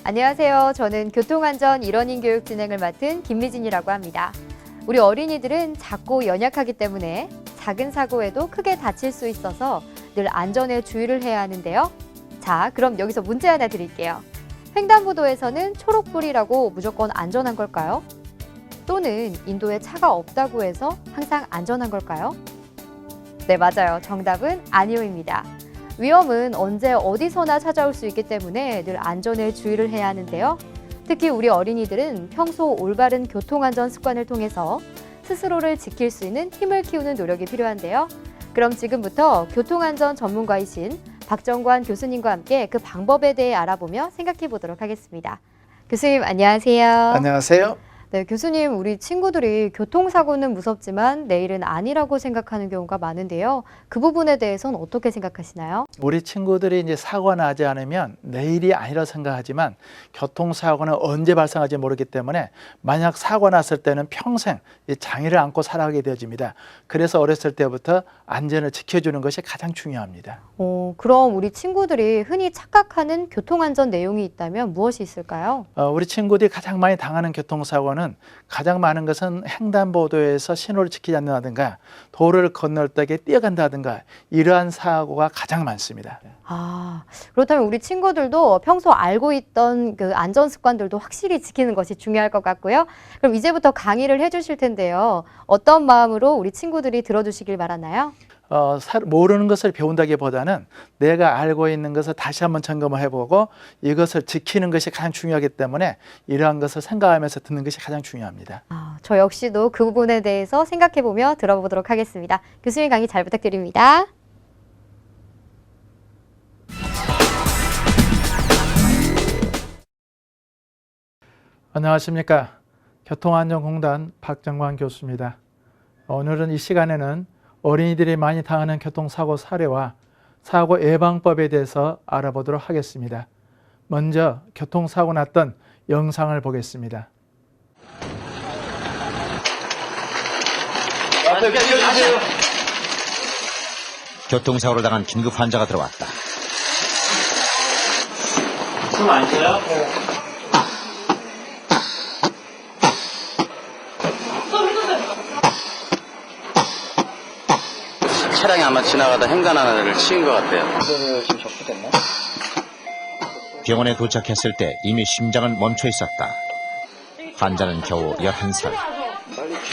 안녕하세요. 저는 교통안전 1원인 교육 진행을 맡은 김미진이라고 합니다. 우리 어린이들은 작고 연약하기 때문에 작은 사고에도 크게 다칠 수 있어서 늘 안전에 주의를 해야 하는데요. 자, 그럼 여기서 문제 하나 드릴게요. 횡단보도에서는 초록불이라고 무조건 안전한 걸까요? 또는 인도에 차가 없다고 해서 항상 안전한 걸까요? 네, 맞아요. 정답은 아니오입니다. 위험은 언제 어디서나 찾아올 수 있기 때문에 늘 안전에 주의를 해야 하는데요. 특히 우리 어린이들은 평소 올바른 교통안전 습관을 통해서 스스로를 지킬 수 있는 힘을 키우는 노력이 필요한데요. 그럼 지금부터 교통안전 전문가이신 박정관 교수님과 함께 그 방법에 대해 알아보며 생각해 보도록 하겠습니다. 교수님, 안녕하세요. 안녕하세요. 네, 교수님, 우리 친구들이 교통사고는 무섭지만 내일은 아니라고 생각하는 경우가 많은데요. 그 부분에 대해서는 어떻게 생각하시나요? 우리 친구들이 이제 사고가 나지 않으면 내일이 아니라 생각하지만 교통사고는 언제 발생할지 모르기 때문에 만약 사고 났을 때는 평생 이 장애를 안고 살아가게 되어집니다. 그래서 어렸을 때부터 안전을 지켜주는 것이 가장 중요합니다. 그럼 우리 친구들이 흔히 착각하는 교통안전 내용이 있다면 무엇이 있을까요? 우리 친구들이 가장 많이 당하는 교통사고는 가장 많은 것은 횡단보도에서 신호를 지키지 않는다든가 도로를 건널 때 뛰어간다든가 이러한 사고가 가장 많습니다. 그렇다면 우리 친구들도 평소 알고 있던 그 안전 습관들도 확실히 지키는 것이 중요할 것 같고요. 그럼 이제부터 강의를 해주실 텐데요. 어떤 마음으로 우리 친구들이 들어주시길 바라나요? 모르는 것을 배운다기보다는 내가 알고 있는 것을 다시 한번 점검을 해보고 이것을 지키는 것이 가장 중요하기 때문에 이러한 것을 생각하면서 듣는 것이 가장 중요합니다. 저 역시도 그 부분에 대해서 생각해보며 들어보도록 하겠습니다. 교수님 강의 잘 부탁드립니다. 안녕하십니까. 교통안전공단 박정관 교수입니다. 오늘은 이 시간에는 어린이들이 많이 당하는 교통사고 사례와 사고 예방법에 대해서 알아보도록 하겠습니다. 먼저 교통사고 났던 영상을 보겠습니다. 교통사고를 당한 긴급 환자가 들어왔다. 숨 안 쉬어요? 차량이 아마 지나가다 횡단하는 애를 치인 것 같아요. 지금 접수됐나? 병원에 도착했을 때 이미 심장은 멈춰 있었다. 환자는 겨우 11살.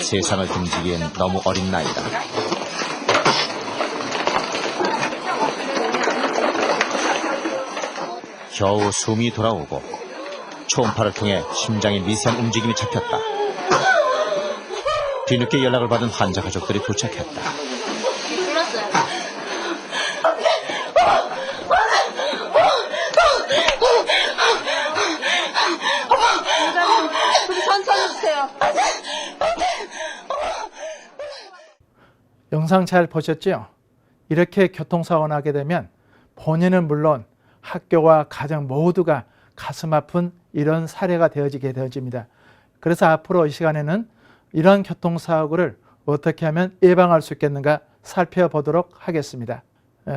세상을 등지기엔 너무 어린 나이다. 겨우 숨이 돌아오고 초음파를 통해 심장의 미세한 움직임이 잡혔다. 뒤늦게 연락을 받은 환자 가족들이 도착했다. 영상 잘 보셨죠? 이렇게 교통사고 나게 되면 본인은 물론 학교와 가정 모두가 가슴 아픈 이런 사례가 되어집니다. 그래서 앞으로 이 시간에는 이런 교통사고를 어떻게 하면 예방할 수 있겠는가 살펴보도록 하겠습니다.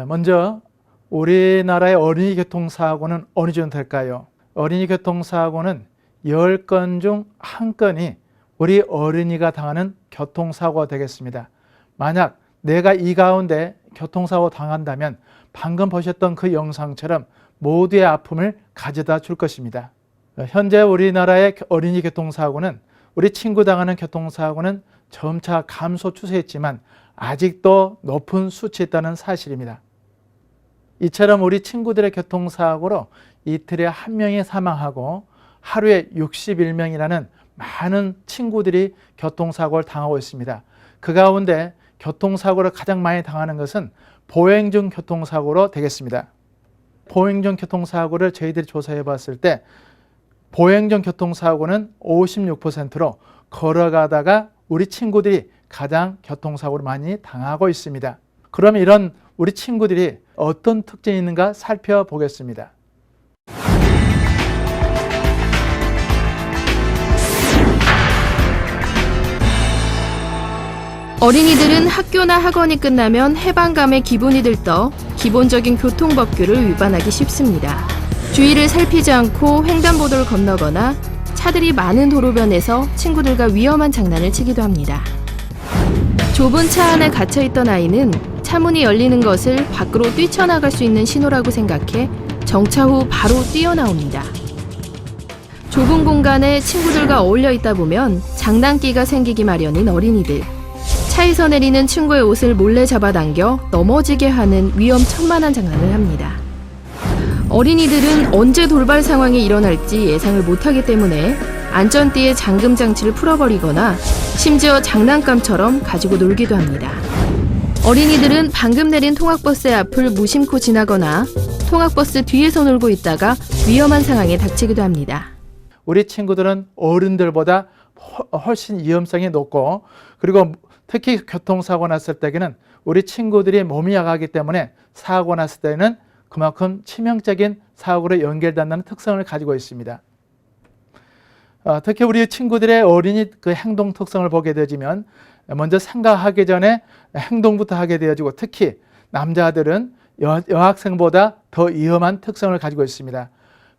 먼저 우리나라의 어린이 교통사고는 어느 정도 될까요? 어린이 교통사고는 10건 중 1건이 우리 어린이가 당하는 교통사고가 되겠습니다. 만약 내가 이 가운데 교통사고 당한다면 방금 보셨던 그 영상처럼 모두의 아픔을 가져다 줄 것입니다. 현재 우리나라의 어린이 교통사고는 우리 친구 당하는 교통사고는 점차 감소 추세했지만 아직도 높은 수치에 있다는 사실입니다. 이처럼 우리 친구들의 교통사고로 이틀에 1명이 사망하고 하루에 61명이라는 많은 친구들이 교통사고를 당하고 있습니다. 그 가운데 교통사고를 가장 많이 당하는 것은 보행 중 교통사고로 되겠습니다. 보행 중 교통사고를 저희들이 조사해 봤을 때 보행 중 교통사고는 56%로 걸어가다가 우리 친구들이 가장 교통사고를 많이 당하고 있습니다. 그럼 이런 우리 친구들이 어떤 특징이 있는가 살펴보겠습니다. 어린이들은 학교나 학원이 끝나면 해방감에 기분이 들떠 기본적인 교통법규를 위반하기 쉽습니다. 주위를 살피지 않고 횡단보도를 건너거나 차들이 많은 도로변에서 친구들과 위험한 장난을 치기도 합니다. 좁은 차 안에 갇혀있던 아이는 차문이 열리는 것을 밖으로 뛰쳐나갈 수 있는 신호라고 생각해 정차 후 바로 뛰어나옵니다. 좁은 공간에 친구들과 어울려 있다 보면 장난기가 생기기 마련인 어린이들. 차에서 내리는 친구의 옷을 몰래 잡아당겨 넘어지게 하는 위험천만한 장난을 합니다. 어린이들은 언제 돌발 상황이 일어날지 예상을 못하기 때문에 안전띠에 잠금 장치를 풀어버리거나 심지어 장난감처럼 가지고 놀기도 합니다. 어린이들은 방금 내린 통학버스의 앞을 무심코 지나거나 통학버스 뒤에서 놀고 있다가 위험한 상황에 닥치기도 합니다. 우리 친구들은 어른들보다 훨씬 위험성이 높고, 그리고 특히 교통사고 났을 때에는 우리 친구들이 몸이 약하기 때문에 사고 났을 때는 그만큼 치명적인 사고로 연결된다는 특성을 가지고 있습니다. 특히 우리 친구들의 어린이 그 행동 특성을 보게 되지만 먼저 생각하기 전에 행동부터 하게 되어지고, 특히 남자들은 여학생보다 더 위험한 특성을 가지고 있습니다.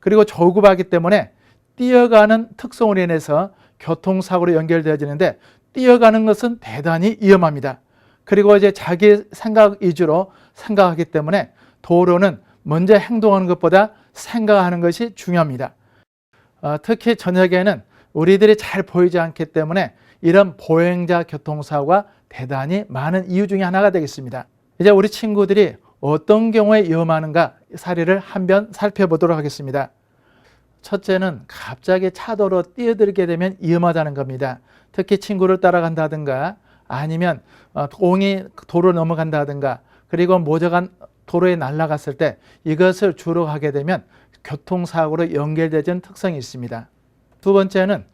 그리고 조급하기 때문에 뛰어가는 특성으로 인해서 교통사고로 연결되어지는데, 뛰어가는 것은 대단히 위험합니다. 그리고 이제 자기 생각 위주로 생각하기 때문에 도로는 먼저 행동하는 것보다 생각하는 것이 중요합니다. 특히 저녁에는 우리들이 잘 보이지 않기 때문에 이런 보행자 교통사고가 대단히 많은 이유 중에 하나가 되겠습니다. 이제 우리 친구들이 어떤 경우에 위험하는가 사례를 한번 살펴보도록 하겠습니다. 첫째는 갑자기 차도로 뛰어들게 되면 위험하다는 겁니다. 특히 친구를 따라간다든가 아니면 공이 도로 넘어간다든가, 그리고 모자가 도로에 날아갔을 때 이것을 주로 하게 되면 교통사고로 연결되는 특성이 있습니다. 두 번째는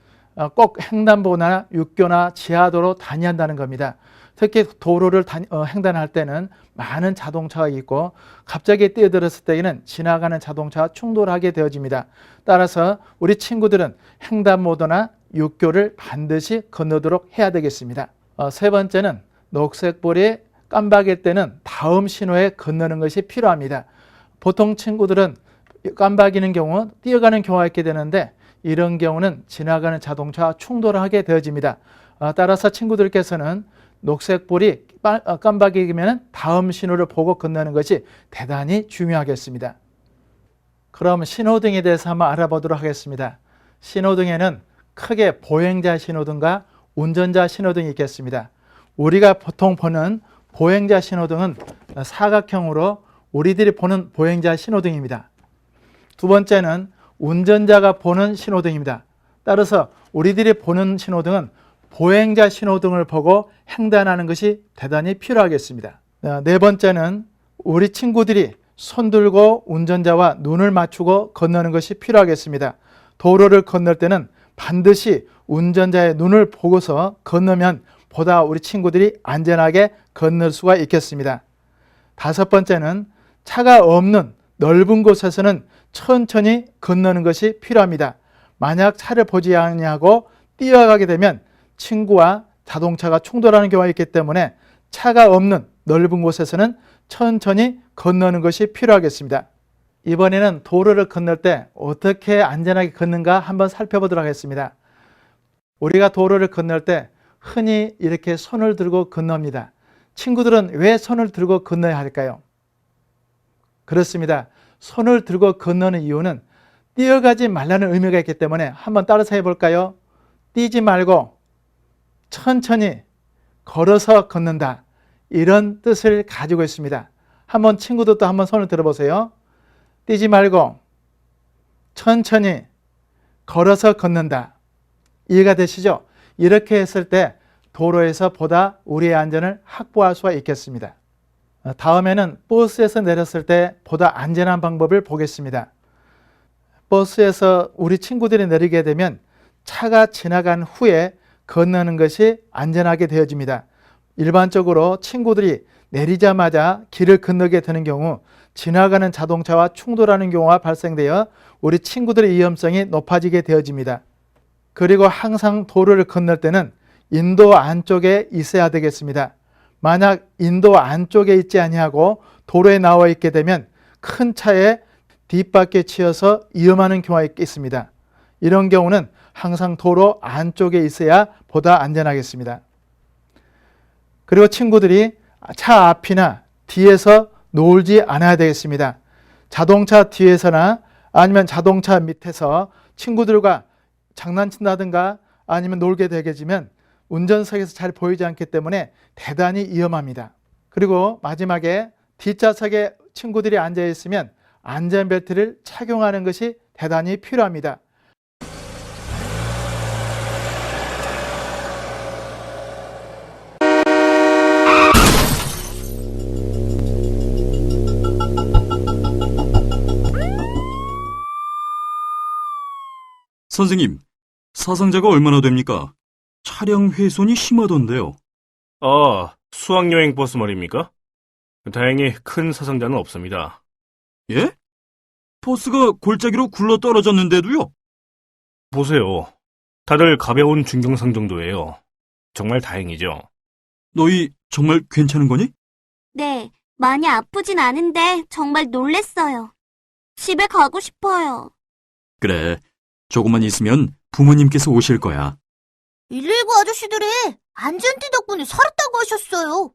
꼭 횡단보도나 육교나 지하도로 다니한다는 겁니다. 특히 도로를 횡단할 때는 많은 자동차가 있고 갑자기 뛰어들었을 때에는 지나가는 자동차와 충돌하게 되어집니다. 따라서 우리 친구들은 횡단보도나 육교를 반드시 건너도록 해야 되겠습니다. 세 번째는 녹색불이 깜박일 때는 다음 신호에 건너는 것이 필요합니다. 보통 친구들은 깜박이는 경우 뛰어가는 경우가 있게 되는데, 이런 경우는 지나가는 자동차와 충돌하게 되어집니다. 따라서 친구들께서는 녹색불이 깜박이면 다음 신호를 보고 건너는 것이 대단히 중요하겠습니다. 그럼 신호등에 대해서 한번 알아보도록 하겠습니다. 신호등에는 크게 보행자 신호등과 운전자 신호등이 있겠습니다. 우리가 보통 보는 보행자 신호등은 사각형으로 우리들이 보는 보행자 신호등입니다. 두 번째는 운전자가 보는 신호등입니다. 따라서 우리들이 보는 신호등은 보행자 신호등을 보고 횡단하는 것이 대단히 필요하겠습니다. 네 번째는 우리 친구들이 손 들고 운전자와 눈을 맞추고 건너는 것이 필요하겠습니다. 도로를 건널 때는 반드시 운전자의 눈을 보고서 건너면 보다 우리 친구들이 안전하게 건널 수가 있겠습니다. 다섯 번째는 차가 없는 넓은 곳에서는 천천히 건너는 것이 필요합니다. 만약 차를 보지 않냐고 뛰어가게 되면 친구와 자동차가 충돌하는 경우가 있기 때문에 차가 없는 넓은 곳에서는 천천히 건너는 것이 필요하겠습니다. 이번에는 도로를 건널 때 어떻게 안전하게 걷는가 한번 살펴보도록 하겠습니다. 우리가 도로를 건널 때 흔히 이렇게 손을 들고 건넙니다. 친구들은 왜 손을 들고 건너야 할까요? 그렇습니다. 손을 들고 건너는 이유는 뛰어가지 말라는 의미가 있기 때문에 한번 따라서 해볼까요? 뛰지 말고 천천히 걸어서 걷는다, 이런 뜻을 가지고 있습니다. 한번 친구들도 한번 손을 들어보세요. 뛰지 말고 천천히 걸어서 걷는다. 이해가 되시죠? 이렇게 했을 때 도로에서 보다 우리의 안전을 확보할 수가 있겠습니다. 다음에는 버스에서 내렸을 때 보다 안전한 방법을 보겠습니다. 버스에서 우리 친구들이 내리게 되면 차가 지나간 후에 건너는 것이 안전하게 되어집니다. 일반적으로 친구들이 내리자마자 길을 건너게 되는 경우 지나가는 자동차와 충돌하는 경우가 발생되어 우리 친구들의 위험성이 높아지게 되어집니다. 그리고 항상 도로를 건널 때는 인도 안쪽에 있어야 되겠습니다. 만약 인도 안쪽에 있지 아니하고 도로에 나와 있게 되면 큰 차에 뒷바퀴에 치여서 위험하는 경우가 있습니다. 이런 경우는 항상 도로 안쪽에 있어야 보다 안전하겠습니다. 그리고 친구들이 차 앞이나 뒤에서 놀지 않아야 되겠습니다. 자동차 뒤에서나 아니면 자동차 밑에서 친구들과 장난친다든가 아니면 놀게 되게 되면 운전석에서 잘 보이지 않기 때문에 대단히 위험합니다. 그리고 마지막에 뒷좌석에 친구들이 앉아 있으면 안전벨트를 착용하는 것이 대단히 필요합니다. 선생님, 사상자가 얼마나 됩니까? 차량 훼손이 심하던데요. 수학여행 버스 말입니까? 다행히 큰 사상자는 없습니다. 예? 버스가 골짜기로 굴러 떨어졌는데도요? 보세요. 다들 가벼운 중경상 정도예요. 정말 다행이죠. 너희 정말 괜찮은 거니? 네, 많이 아프진 않은데 정말 놀랬어요. 집에 가고 싶어요. 그래, 조금만 있으면 부모님께서 오실 거야. 119 아저씨들이 안전띠 덕분에 살았다고 하셨어요.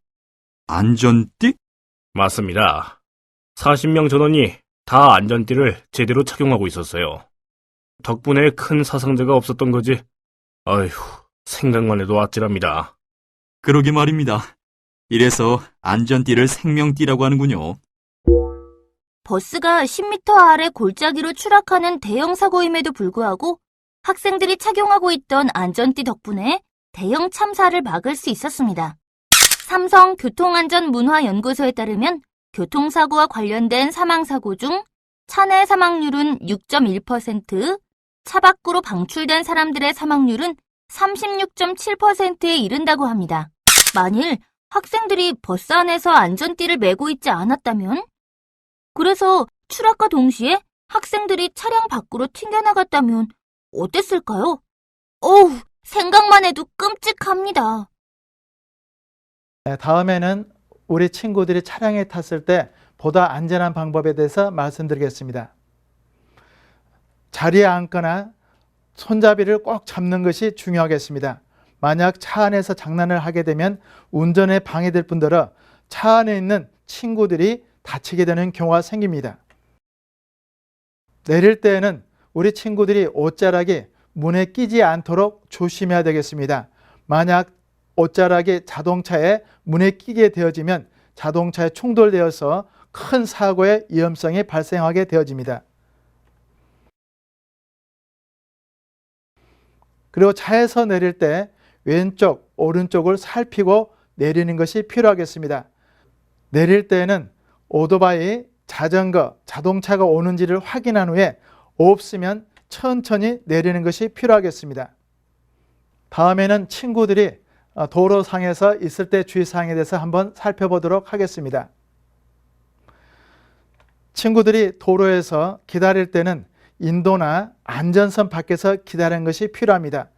안전띠? 맞습니다. 40명 전원이 다 안전띠를 제대로 착용하고 있었어요. 덕분에 큰 사상자가 없었던 거지. 아휴, 생각만 해도 아찔합니다. 그러게 말입니다. 이래서 안전띠를 생명띠라고 하는군요. 버스가 10m 아래 골짜기로 추락하는 대형 사고임에도 불구하고 학생들이 착용하고 있던 안전띠 덕분에 대형 참사를 막을 수 있었습니다. 삼성 교통안전문화연구소에 따르면 교통사고와 관련된 사망사고 중 차 내 사망률은 6.1%, 차 밖으로 방출된 사람들의 사망률은 36.7%에 이른다고 합니다. 만일 학생들이 버스 안에서 안전띠를 메고 있지 않았다면? 그래서 추락과 동시에 학생들이 차량 밖으로 튕겨나갔다면 어땠을까요? 어우, 생각만 해도 끔찍합니다. 다음에는 우리 친구들이 차량에 탔을 때 보다 안전한 방법에 대해서 말씀드리겠습니다. 자리에 앉거나 손잡이를 꼭 잡는 것이 중요하겠습니다. 만약 차 안에서 장난을 하게 되면 운전에 방해될 뿐더러 차 안에 있는 친구들이 다치게 되는 경우가 생깁니다. 내릴 때에는 우리 친구들이 옷자락이 문에 끼지 않도록 조심해야 되겠습니다. 만약 옷자락이 자동차에 문에 끼게 되어지면 자동차에 충돌되어서 큰 사고의 위험성이 발생하게 되어집니다. 그리고 차에서 내릴 때 왼쪽, 오른쪽을 살피고 내리는 것이 필요하겠습니다. 내릴 때에는 오토바이, 자전거, 자동차가 오는지를 확인한 후에 없으면 천천히 내리는 것이 필요하겠습니다. 다음에는 친구들이 도로상에서 있을 때 주의사항에 대해서 한번 살펴보도록 하겠습니다. 친구들이 도로에서 기다릴 때는 인도나 안전선 밖에서 기다리는 것이 필요합니다.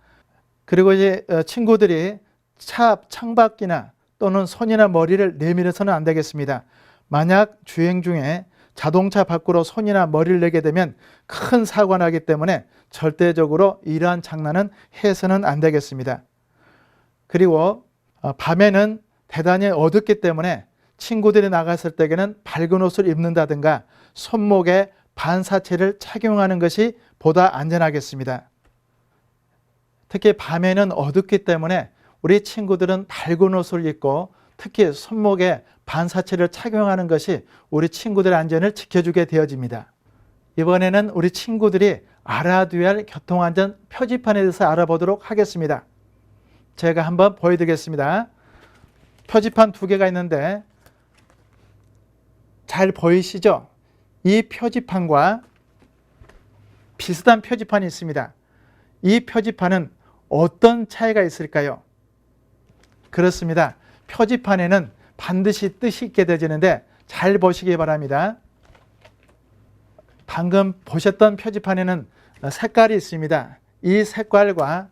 그리고 이제 친구들이 차 창밖이나 또는 손이나 머리를 내밀어서는 안 되겠습니다. 만약 주행 중에 자동차 밖으로 손이나 머리를 내게 되면 큰 사고가 나기 때문에 절대적으로 이러한 장난은 해서는 안 되겠습니다. 그리고 밤에는 대단히 어둡기 때문에 친구들이 나갔을 때에는 밝은 옷을 입는다든가 손목에 반사체를 착용하는 것이 보다 안전하겠습니다. 특히 밤에는 어둡기 때문에 우리 친구들은 밝은 옷을 입고 특히 손목에 반사체를 착용하는 것이 우리 친구들의 안전을 지켜주게 되어집니다. 이번에는 우리 친구들이 알아둬야 할 교통안전 표지판에 대해서 알아보도록 하겠습니다. 제가 한번 보여드리겠습니다. 표지판 2개가 있는데 잘 보이시죠? 이 표지판과 비슷한 표지판이 있습니다. 이 표지판은 어떤 차이가 있을까요? 그렇습니다. 표지판에는 반드시 뜻이 있게 되어지는데 잘 보시기 바랍니다. 방금 보셨던 표지판에는 색깔이 있습니다. 이 색깔과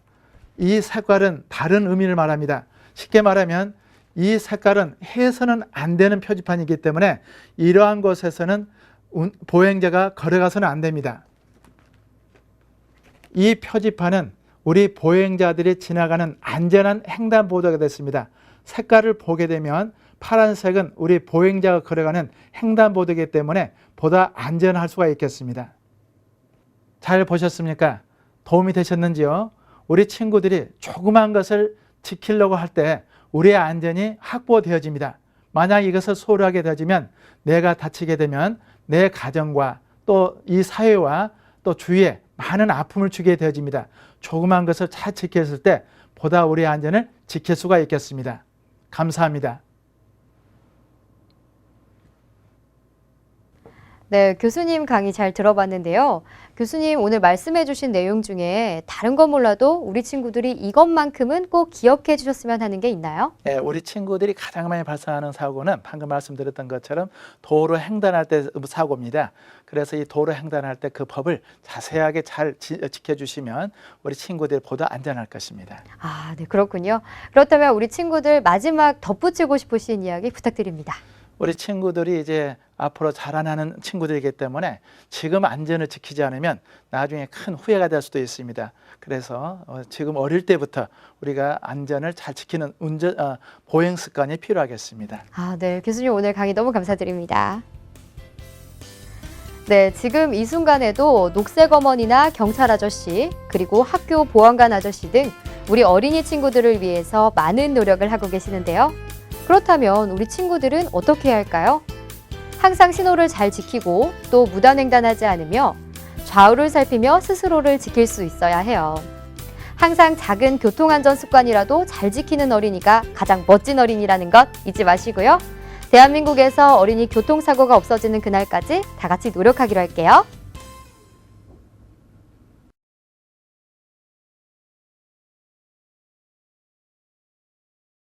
이 색깔은 다른 의미를 말합니다. 쉽게 말하면 이 색깔은 해서는 안 되는 표지판이기 때문에 이러한 곳에서는 보행자가 걸어가서는 안 됩니다. 이 표지판은 우리 보행자들이 지나가는 안전한 횡단보도가 됐습니다. 색깔을 보게 되면 파란색은 우리 보행자가 걸어가는 횡단보도이기 때문에 보다 안전할 수가 있겠습니다. 잘 보셨습니까? 도움이 되셨는지요? 우리 친구들이 조그만 것을 지키려고 할 때 우리의 안전이 확보되어집니다. 만약 이것을 소홀히 하게 되어지면 내가 다치게 되면 내 가정과 또 이 사회와 또 주위에 많은 아픔을 주게 되어집니다. 조그만 것을 잘 지켰을 때 보다 우리의 안전을 지킬 수가 있겠습니다. 감사합니다. 네, 교수님 강의 잘 들어봤는데요. 교수님 오늘 말씀해 주신 내용 중에 다른 건 몰라도 우리 친구들이 이것만큼은 꼭 기억해 주셨으면 하는 게 있나요? 네, 우리 친구들이 가장 많이 발생하는 사고는 방금 말씀드렸던 것처럼 도로 횡단할 때 사고입니다. 그래서 이 도로 횡단할 때 그 법을 자세하게 잘 지켜주시면 우리 친구들 보다 안전할 것입니다. 아, 네, 그렇군요. 그렇다면 우리 친구들 마지막 덧붙이고 싶으신 이야기 부탁드립니다. 우리 친구들이 이제 앞으로 자라나는 친구들이기 때문에 지금 안전을 지키지 않으면 나중에 큰 후회가 될 수도 있습니다. 그래서 지금 어릴 때부터 우리가 안전을 잘 지키는 보행 습관이 필요하겠습니다. 아, 네, 교수님 오늘 강의 너무 감사드립니다. 네, 지금 이 순간에도 녹색 어머니나 경찰 아저씨, 그리고 학교 보안관 아저씨 등 우리 어린이 친구들을 위해서 많은 노력을 하고 계시는데요. 그렇다면 우리 친구들은 어떻게 해야 할까요? 항상 신호를 잘 지키고 또 무단횡단하지 않으며 좌우를 살피며 스스로를 지킬 수 있어야 해요. 항상 작은 교통안전 습관이라도 잘 지키는 어린이가 가장 멋진 어린이라는 것 잊지 마시고요. 대한민국에서 어린이 교통사고가 없어지는 그날까지 다 같이 노력하기로 할게요.